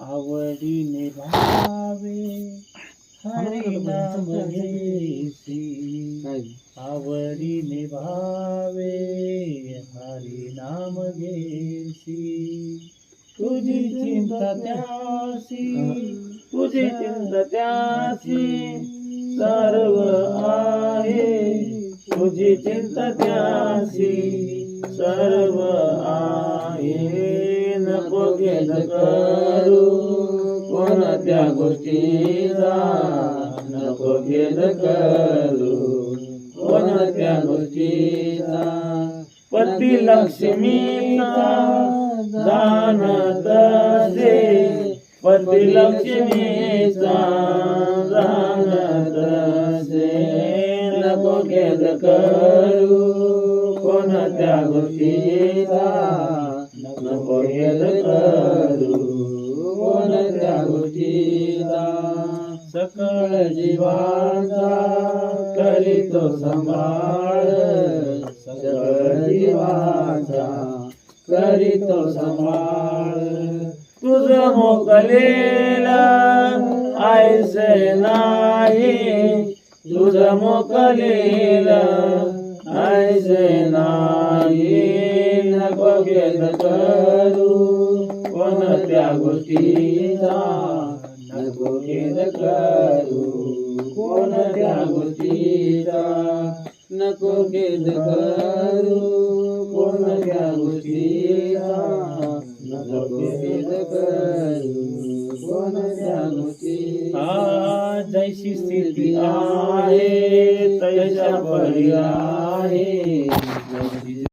आवडीने भावे हरी नाम घेसी, आवडीने भावे हरी नाम घेसी, तुझी चिंता त्यासी, तुझी चिंता त्यासी सर्व आहे, तुझी चिंता त्यासी सर्व आहे. नको खेद करू कोणत्या गोष्टीचा, नको खेद करू कोणत्या गोष्टीचा. पती लक्ष्मीचा जाणत असे, पती लक्ष्मीचा जाणत असे. नको खेद करू कोणत्या गोष्टीचा, नको खेद करू कोणत्या गोष्टीचा. सकळ जीवाचा करीतो सांभाळ, सकळ जीवाचा करीतो सांभाळ. तुझ मोकलेला ऐसे नाही, तुझ मोकलेला ऐसे नाही. नको खेद करू कोणत्या गोष्टीचा, नको खेद करू कोणत्या गोष्टीचा. नको खेद करू कोणत्या गोष्टीचा, नको खेद करू कोणत्या गोष्टीचा. जैसी स्थिती आहे तैसा परी आहे,